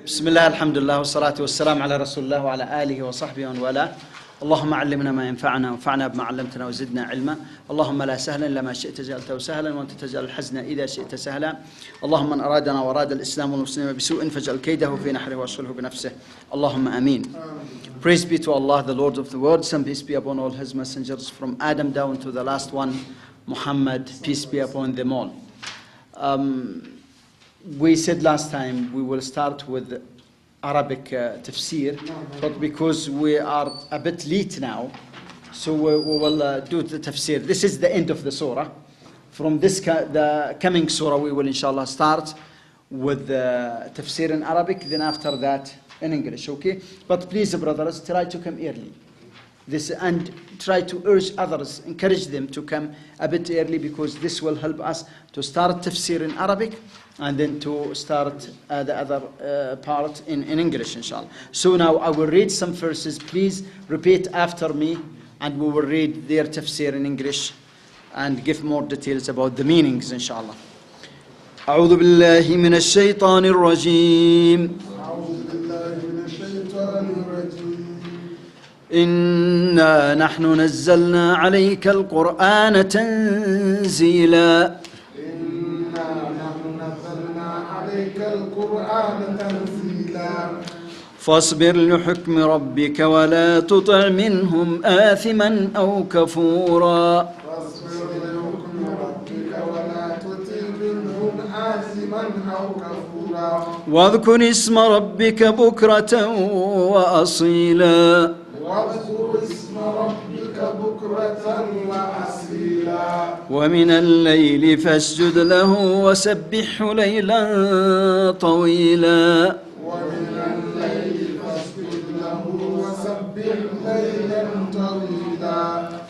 بسم الله الحمد لله والصلاة والسلام على رسول الله وعلى آله وصحبه ومن والاه. اللهم علمنا ما ينفعنا وانفعنا بما علمتنا وزدنا علما. اللهم لا سهلا إلا ما شئت جعلته سهلا وأنت تجعل الحزن إذا شئت سهلا. اللهم من أرادنا وأراد الإسلام والمسلمين بسوء فاجعل كيده في نحره واشغله بنفسه. اللهم آمين. Praise be to Allah, the Lord of the worlds, and peace be upon all His messengers from Adam down to the last one, Muhammad, peace be upon them all. We said last time we will start with Arabic tafseer, but because we are a bit late now, so we will do the tafseer. This is the end of the surah. From the coming surah, we will inshallah start with the tafseer in Arabic, then after that in English, okay? But please, brothers, try to come early. And try to urge others, encourage them to come a bit early, because this will help us to start tafsir in Arabic and then to start the other part in English, inshallah. So now I will read some verses. Please repeat after me, and we will read their tafsir in English and give more details about the meanings, inshallah. أعوذ بالله من الشيطان الرجيم. إنا نحن نزلنا عليك القرآن تنزيلا. فاصبر لحكم ربك ولا تطع منهم آثما أو كفورا. واذكر اسم ربك بكرة وأصيلا. ومن الليل فاسجد له وسبحه ليلا طويلا.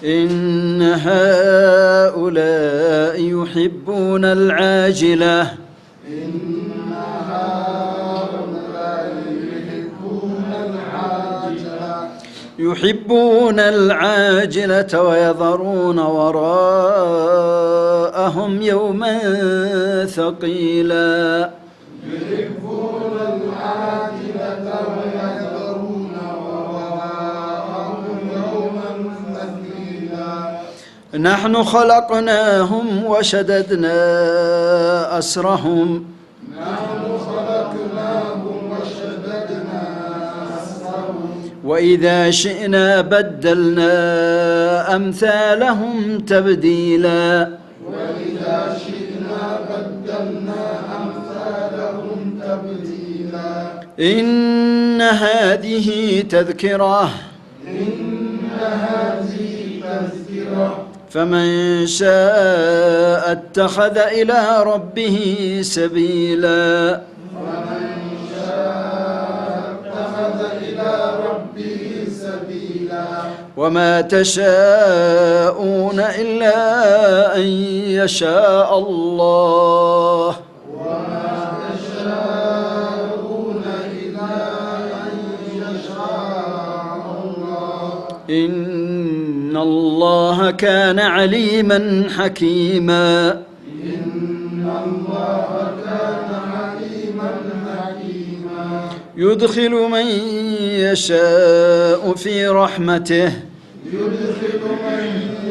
إن هؤلاء يحبون العاجلة. يحبون العاجلة ويذرون وراءهم يوما ثقيلا. يحبون العاجلة ويذرون وراءهم يوما ثقيلا. نحن خلقناهم وشددنا أسرهم. وإذا شئنا بدلنا أمثالهم تبديلا. وإذا شئنا بدلنا أمثالهم تبديلا. إن هذه تذكرة. فمن شاء اتخذ إلى ربه سبيلا. وما تشاءون إلا أن يشاء الله. وما تشاءون إلا أن يشاء الله. إن الله كان عليما حكيما. إن الله كان عليما حكيما. يدخل من يشاء في رحمته. يدخل من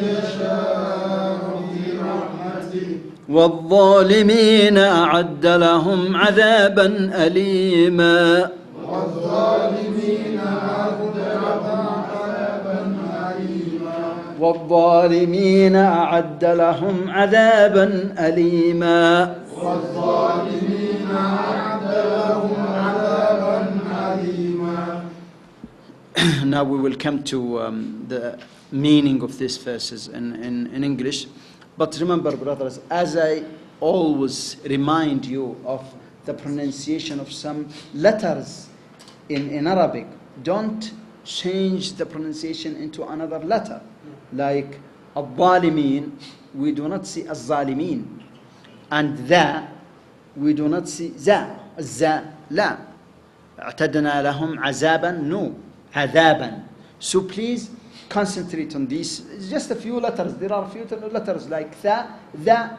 يشاء في رحمته. والظالمين أعد لهم عذابا أليما. والظالمين أعد لهم عذابا أليما. والظالمين أعد لهم عذابا أليما. والظالمين أعد لهم عذابا أليما. Now we will come to the meaning of these verses in English. But remember, brothers, as I always remind you of the pronunciation of some letters in Arabic, don't change the pronunciation into another letter. Like al-zalimin, we do not see al-zalimin. And the, we do not see za. La. اعتدنا لهم عذابا, no. عذابا. So please concentrate on these. It's just a few letters. There are a few letters like tha,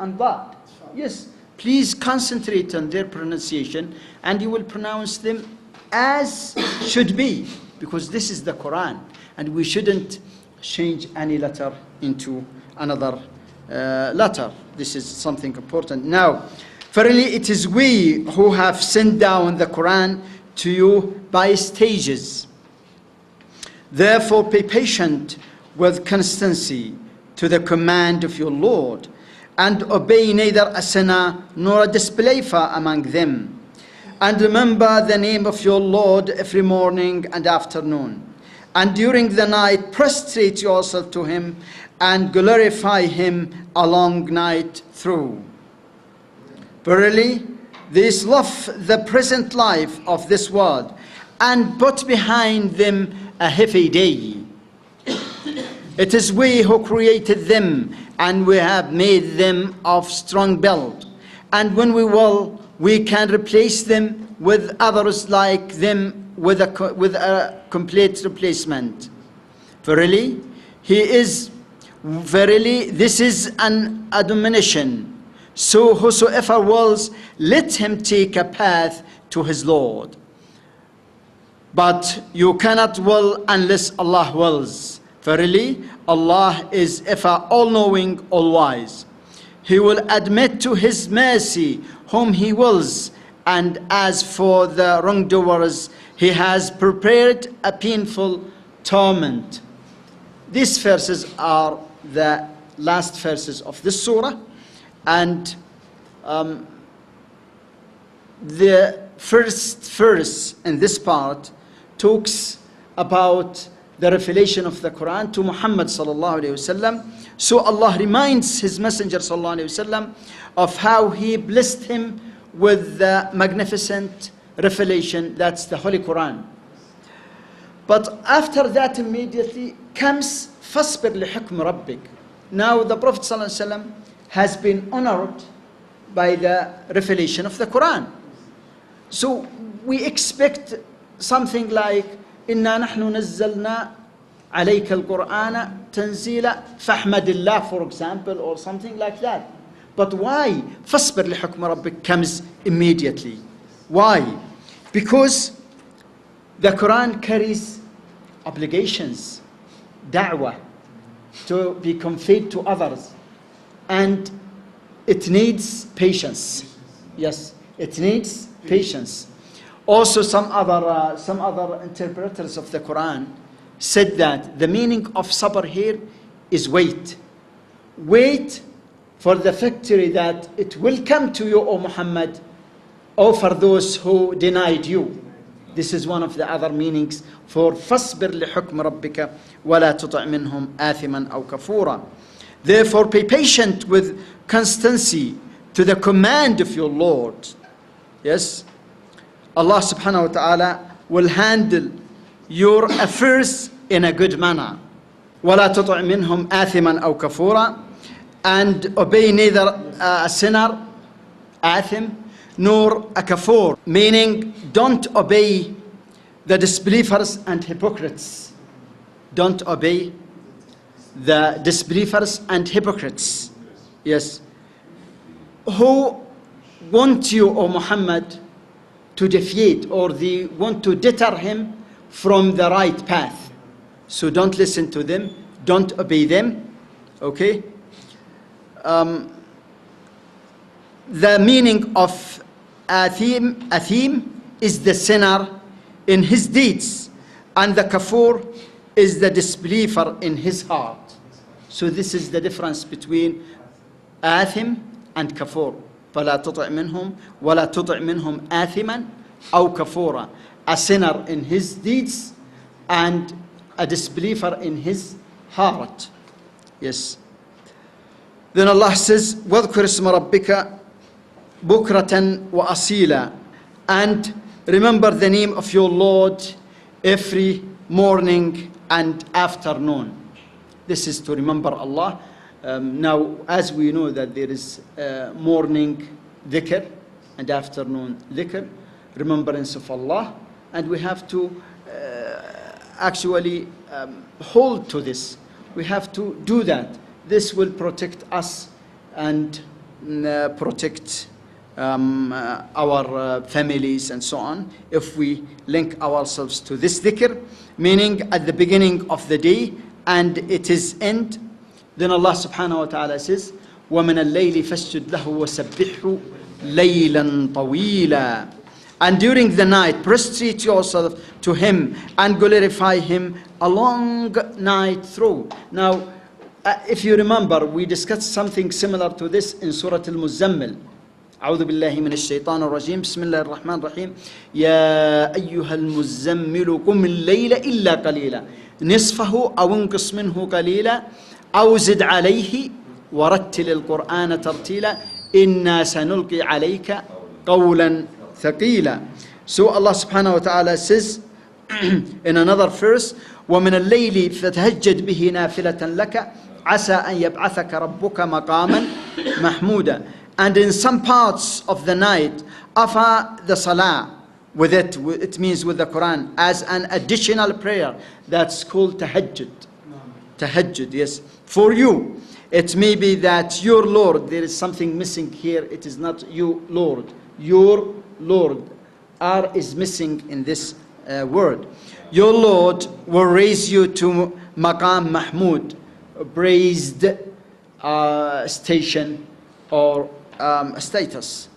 and that. Yes, Please concentrate on their pronunciation, and you will pronounce them as should be, because this is the Quran, and we shouldn't change any letter into another letter. This is something important. Now, verily it is we who have sent down the Quran to you by stages. Therefore be patient with constancy to the command of your Lord, and obey neither a sinner nor a disbeliever among them. And remember the name of your Lord every morning and afternoon. And during the night prostrate yourself to him and glorify him a long night through. Verily, these love the present life of this world, and put behind them a heavy day. It is we who created them, and we have made them of strong build. And when we will, we can replace them with others like them with a complete replacement. Verily, this is an admonition. So whosoever wills, let him take a path to his Lord. But you cannot will unless Allah wills. Verily, Allah is ever all-knowing, all-wise. He will admit to his mercy whom he wills, and as for the wrongdoers, he has prepared a painful torment. These verses are the last verses of this surah, and the first verse in this part talks about the revelation of the Quran to Muhammad sallallahu alaihi wasallam. So Allah reminds his messenger sallallahu alaihi wasallam of how he blessed him with the magnificent revelation, that's the Holy Quran. But after that immediately comes فَاصْبِرْ لِحُكْمِ رَبِّكَ. Now the Prophet sallallahu alaihi wasallam has been honored by the revelation of the Quran. So we expect something like إِنَّا نَحْنُ نَزَّلْنَا عَلَيْكَ الْقُرْآنَ تَنزِيلًا فَاحْمَدِ اللَّهِ, for example, or something like that. But why فَاصْبِرْ لِحُكْمِ رَبِّكَ comes immediately? Why? Because the Quran carries obligations, da'wah, to be conveyed to others, and it needs patience. Yes, it needs patience. Also, some other interpreters of the Quran said that the meaning of sabr here is wait. Wait for the victory that it will come to you, O Muhammad, or for those who denied you. This is one of the other meanings for فَاصْبِرْ لِحُكْمِ رَبِّكَ وَلَا تُطِعْ مِنْهُمْ آثِمًا أَوْ كَفُورًا. Therefore be patient with constancy to the command of your Lord. Yes, Allah subhanahu wa ta'ala will handle your affairs in a good manner. وَلَا تُطِعْ مِنْهُمْ آثِمًا أَوْ كَفُورًا. And obey neither a sinner, athim, nor a kafur, meaning don't obey the disbelievers and hypocrites. Don't obey the disbelievers and hypocrites. Yes. Who want you, O Muhammad, to deviate, or they want to deter him from the right path. So don't listen to them, don't obey them. Okay? The meaning of athim is the sinner in his deeds, and the kafur is the disbeliever in his heart. So this is the difference between athim and kafur. فَلَا تُطِعْ مِنْهُمْ وَلَا تُطِعْ مِنْهُمْ آثِمًا أَوْ كَفُورًا. A sinner in his deeds and a disbeliever in his heart. Yes. Then Allah says, وَاذْكُرِ اسْمَ رَبِّكَ بُكْرَةً وَأَصِيلًا. And remember the name of your Lord every morning and afternoon. This is to remember Allah. Now, as we know that there is morning dhikr and afternoon dhikr, remembrance of Allah, and we have to actually hold to this. We have to do that. This will protect us and protect our families and so on, if we link ourselves to this dhikr, meaning at the beginning of the day and it is end, then Allah subhanahu wa ta'ala says, وَمِنَ اللَّيْلِ فَاسْجُدْ لَهُ وَسَبِّحْهُ لَيْلًا طَوِيلًا. And during the night, prostrate yourself to Him and glorify Him a long night through. Now, if you remember, we discussed something similar to this in Surah Al-Muzammil. أعوذ بالله من الشيطان الرجيم بسم الله الرحمن الرحيم يا أيها المزمل قم الليل إلا قليلا نصفه أو انقص منه قليلا أو زد عليه ورتل القرآن ترتيلا إنا سنلقي عليك قولا ثقيلا. So Allah subhanahu wa ta'ala says in another verse ومن الليل فتهجد به نافلة لك عسى أن يبعثك ربك مقاما محمودا. And in some parts of the night, offer the salah with it means with the Quran, as an additional prayer that's called tahajjud. Tahajjud, yes. For you, it may be that your Lord, there is something missing here, it is not you, Lord. Your Lord. R is missing in this word. Your Lord will raise you to Maqam Mahmud, praised station or status.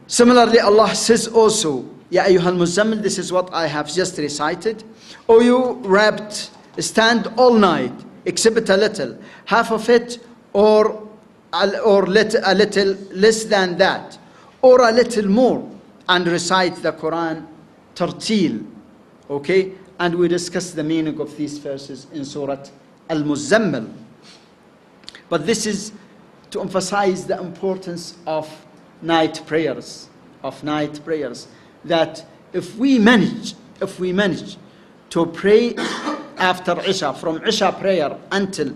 Similarly, Allah says also, Ya ayyuhal muzammil, this is what I have just recited. O you wrapped, stand all night, except a little, half of it, or a little less than that, or a little more, and recite the Quran tartil. Okay? And we discussed the meaning of these verses in Surah Al-Muzammil. But this is to emphasize the importance of night prayers, that if we manage to pray after Isha, from Isha prayer until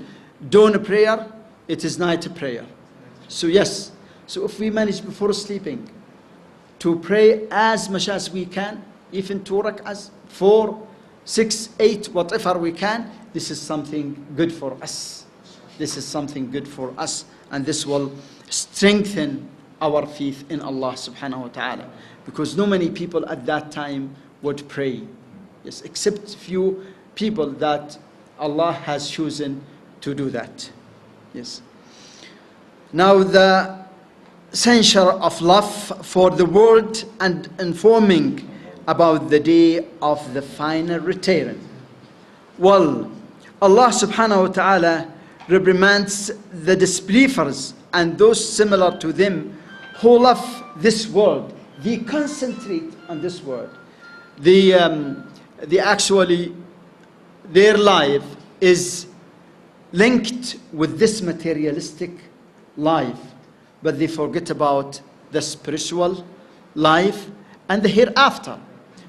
dawn prayer, it is night prayer. So yes, so if we manage before sleeping to pray as much as we can, even 2 rak'ahs, 4, 6, 8, whatever we can, this is something good for us. This is something good for us. And this will strengthen our faith in Allah subhanahu wa ta'ala. Because no many people at that time would pray. Yes, except few people that Allah has chosen to do that. Yes. Now the censure of love for the world and informing about the day of the final return. Well, Allah subhanahu wa ta'ala reprimands the disbelievers and those similar to them who love this world. They concentrate on this world. They actually, their life is linked with this materialistic life, but they forget about the spiritual life and the hereafter.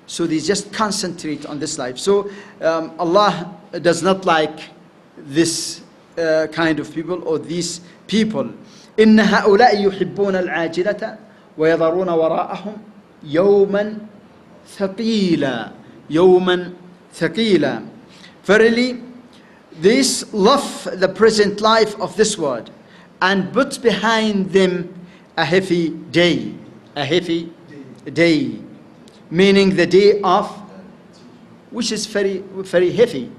So they just concentrate on this life. So Allah does not like this kind of people or these people. إن هؤلاء يحبون العاجلة ويذرون وراءهم يوما ثقيلا. Verily, these love the present life of this world and put behind them a heavy day, meaning the day of, which is very, very heavy.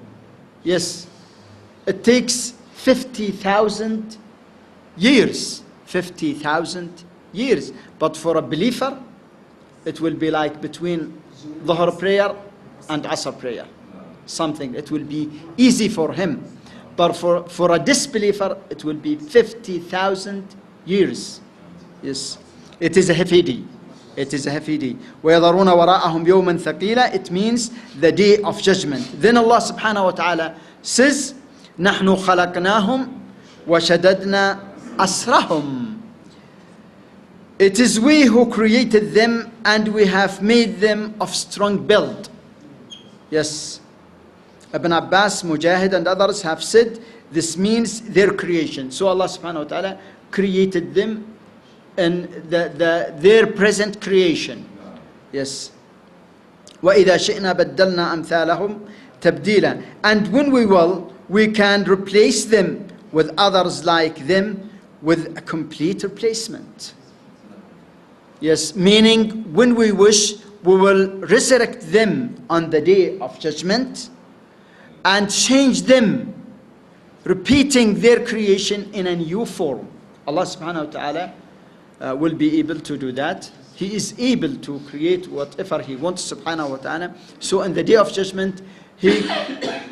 Yes, it takes 50,000 years. 50,000 years. But for a believer, it will be like between Dhuhr prayer and Asr prayer. Something, it will be easy for him. But for a disbeliever, it will be 50,000 years. Yes, it is a heavy day. It is a heavy day. وَيَذَرُونَ وَرَاءَهُمْ يَوْمًا ثَقِيلًا. It means the day of judgment. Then Allah subhanahu wa ta'ala says, نَحْنُ خَلَقْنَاهُمْ وَشَدَدْنَا أَسْرَهُمْ. It is we who created them and we have made them of strong build. Yes. Ibn Abbas, Mujahid and others have said this means their creation. So Allah subhanahu wa ta'ala created them in their present creation. Yes. وَإِذَا شِئْنَا بَدَّلْنَا أَمْثَالَهُمْ تَبْدِيلًا. And when we will, we can replace them with others like them with a complete replacement. Yes, meaning when we wish, we will resurrect them on the day of judgment and change them, repeating their creation in a new form. Allah subhanahu wa ta'ala will be able to do that. He is able to create whatever He wants subhanahu wa ta'ala. So in the day of judgment, He can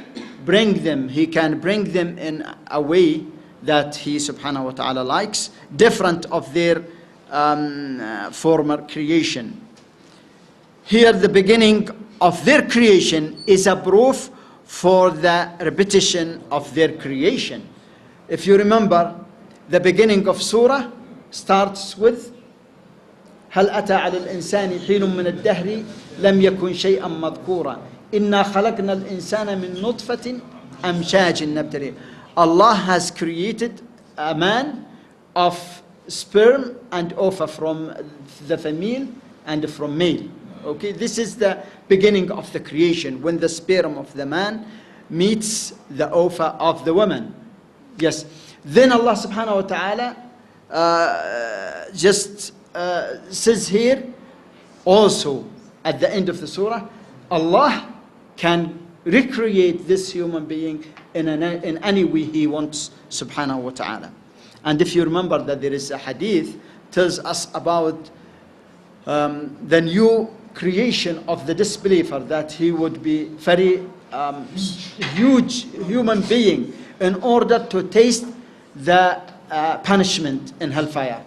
bring them in a way that He subhanahu wa ta'ala likes, different of their former creation. Here the beginning of their creation is a proof for the repetition of their creation. If you remember, the beginning of surah starts with هل أتى على الإنسان حين من الدهر لم يكن شيئا مذكورا إنا خلقنا الإنسان من نطفة أمشاج نبتليه. Allah has created a man of sperm and ova from the female and from male. Okay, this is the beginning of the creation, when the sperm of the man meets the ova of the woman. Yes. Then Allah subhanahu wa ta'ala just says here, also at the end of the surah, Allah can recreate this human being in any way He wants subhanahu wa ta'ala. And if you remember that there is a hadith tells us about the new creation of the disbeliever, that he would be very huge human being in order to taste the punishment in hellfire.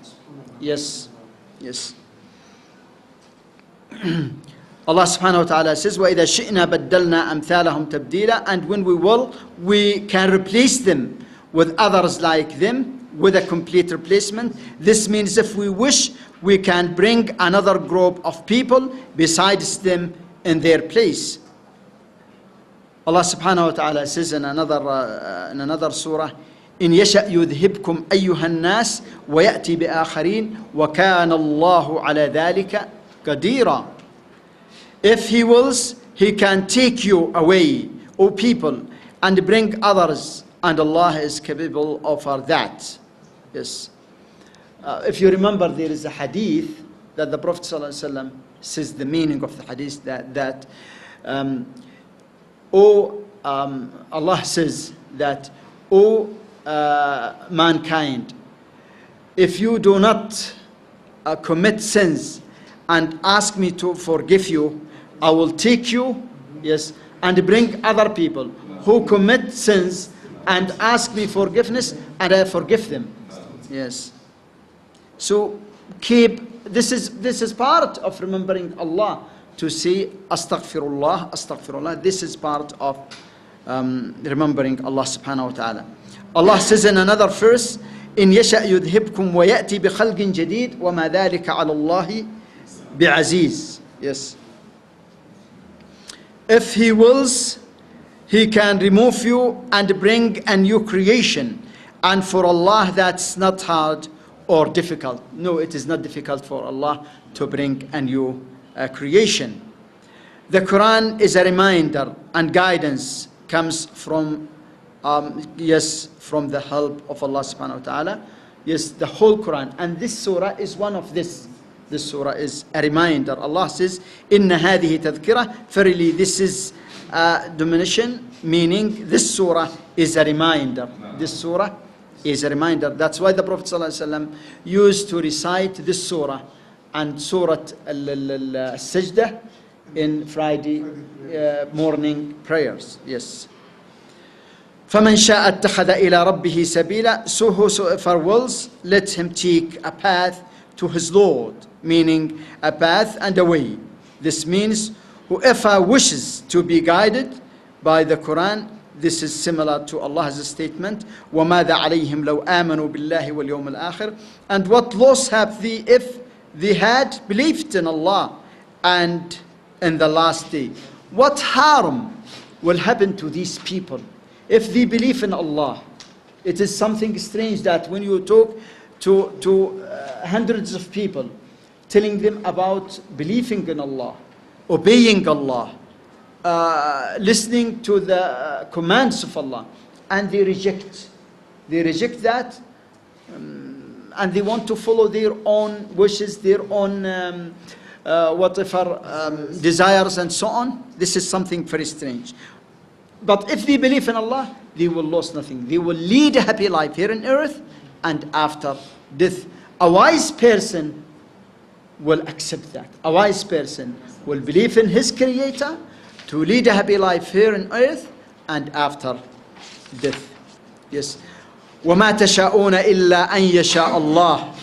Yes, yes. Allah subhanahu wa ta'ala says, وَإِذَا شِئْنَا بَدَّلْنَا أَمْثَالَهُمْ تَبْدِيلًا. And when we will, we can replace them with others like them, with a complete replacement. This means if we wish, we can bring another group of people besides them in their place. Allah subhanahu wa ta'ala says in another surah, إن يشأ يذهبكم أيها الناس ويأتي بآخرين وكان الله على ذلك قديرا. If He wills, He can take you away, O people, and bring others, and Allah is capable of that. Yes. If you remember, there is a hadith that the Prophet ﷺ says the meaning of the hadith that Allah says that, O mankind, if you do not commit sins and ask me to forgive you, I will take you, yes, and bring other people who commit sins and ask me forgiveness, and I forgive them. Yes. So this is part of remembering Allah, to say astaghfirullah, astaghfirullah. This is part of remembering Allah subhanahu wa ta'ala. Allah says in another verse, إن يشأ يذهبكم ويأتي بخلق جديد وما ذلك على الله بعزيز. Yes. If He wills, He can remove you and bring a new creation. And for Allah, that's not hard or difficult. No, it is not difficult for Allah to bring a new creation. The Quran is a reminder, and guidance comes from from the help of Allah subhanahu wa ta'ala. Yes, the whole Quran. And this surah is one of this. This surah is a reminder. Allah says, Inna hadihi tadhkirah. Verily, this is a diminution, meaning this surah is a reminder. This surah is a reminder. That's why the Prophet ﷺ used to recite this surah and Surah Al-Sajdah in Friday morning prayers. Yes. فَمَنْ شَاءَ اتَّخَذَ إِلَىٰ رَبِّهِ سَبِيلًا. So whosoever wills, let him take a path to his Lord, meaning a path and a way. This means whoever wishes to be guided by the Quran. This is similar to Allah's statement, وَمَاذَا عَلَيْهِمْ لَوْ آمَنُوا بِاللَّهِ وَالْيَوْمِ الْآخِرِ. And what loss have they if they had believed in Allah and in the last day? What harm will happen to these people if they believe in Allah? It is something strange that when you talk to hundreds of people, telling them about believing in Allah, obeying Allah, listening to the commands of Allah, and they reject that. and they want to follow their own wishes, their own desires and so on. This is something very strange. But if they believe in Allah, they will lose nothing. They will lead a happy life here on earth and after death. A wise person will accept that. A wise person will believe in his Creator to lead a happy life here on earth and after death. Yes. وَمَا تَشَاءُونَ إِلَّا أَن يَشَاءَ اللَّهُ.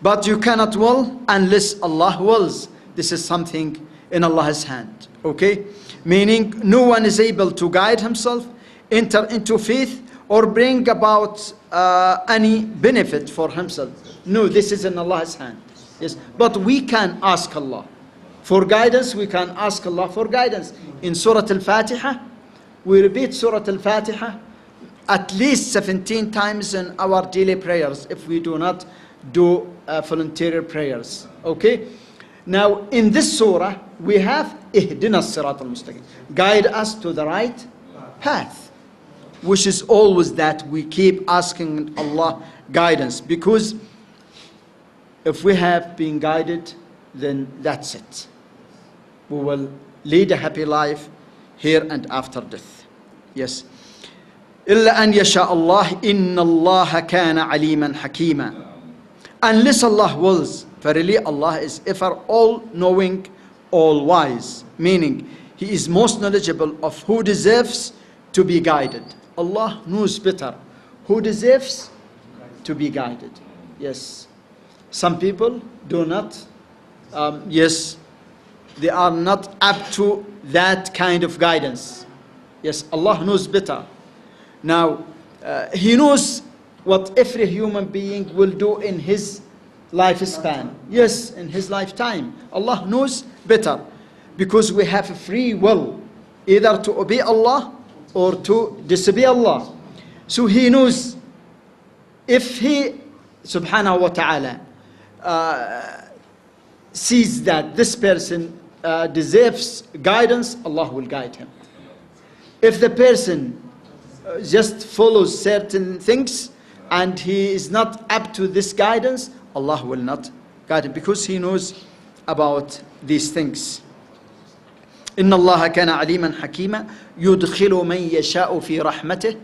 But you cannot will unless Allah wills. This is something in Allah's hand. Okay? Meaning no one is able to guide himself, enter into faith, or bring about any benefit for himself. No, this is in Allah's hand. Yes, but we can ask Allah for guidance. We can ask Allah for guidance. In Surah Al-Fatiha, we repeat Surah Al-Fatiha at least 17 times in our daily prayers if we do not do voluntary prayers. Okay? Now, in this surah, we have Ihdina as-Sirat al-Mustaqim. Guide us to the right path. Which is always that we keep asking Allah guidance. Because if we have been guided, then that's it. We will lead a happy life here and after death. Yes. إِلَّا أَن يَشَاءَ اللَّهِ إِنَّ اللَّهَ كَانَ عَلِيمًا حَكِيمًا. Unless Allah wills, verily Allah is ever all-knowing, all-wise. Meaning, He is most knowledgeable of who deserves to be guided. Allah knows better who deserves to be guided. Yes. Some people do not, they are not up to that kind of guidance. Yes, Allah knows better. Now, He knows what every human being will do in his lifespan. Yes, in his lifetime. Allah knows better. Because we have a free will, either to obey Allah or to disobey Allah. So He knows if He, subhanahu wa ta'ala, sees that this person deserves guidance, Allah will guide him. If the person just follows certain things and he is not up to this guidance, Allah will not guide him because He knows about these things. إن الله كان عليما حكيما يدخل من يشاء في رحمته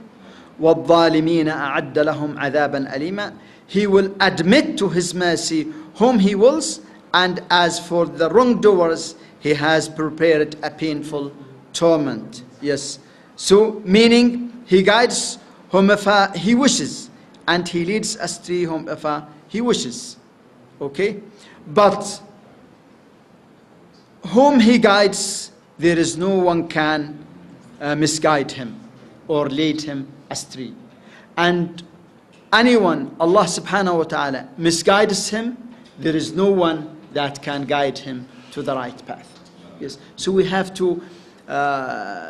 والظالمين أعد لهم عذابا أليما. He will admit to His mercy whom He wills, and as for the wrongdoers, He has prepared a painful torment. Yes. So, meaning He guides whomever He wishes, and He leads astray whomever He wishes. Okay? But whom He guides, there is no one can misguide him or lead him astray. And anyone, Allah subhanahu wa ta'ala, misguides him, there is no one that can guide him to the right path. Yes. So we have to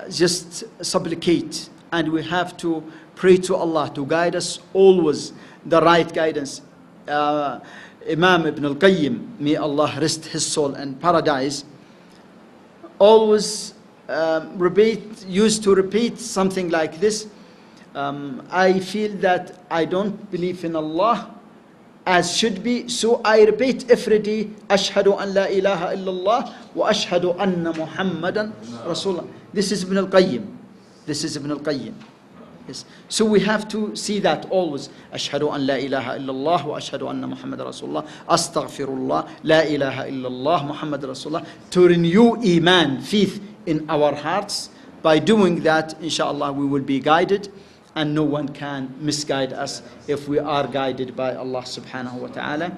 just supplicate, and we have to pray to Allah to guide us always the right guidance. Imam Ibn al-Qayyim, may Allah rest his soul in paradise, always used to repeat something like this. I feel that I don't believe in Allah as should be, so I repeat every day, Ashhadu an la ilaha illallah wa ashhadu anna Muhammadan Rasulullah. This is Ibn al-Qayyim. This is Ibn al-Qayyim. Yes. So we have to see that always. Ashhadu an la ilaha illallah wa ashhadu anna Muhammad Rasulullah. Astaghfirullah. La ilaha illallah Muhammad Rasulullah. To renew iman, faith in our hearts. By doing that, inshallah, we will be guided, and no one can misguide us if we are guided by Allah subhanahu wa ta'ala.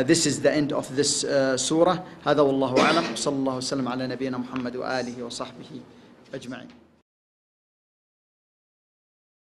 This is the end of this surah. هذا والله أعلم. صلى الله وسلم على نبينا محمد وآله وصحبه أجمعين.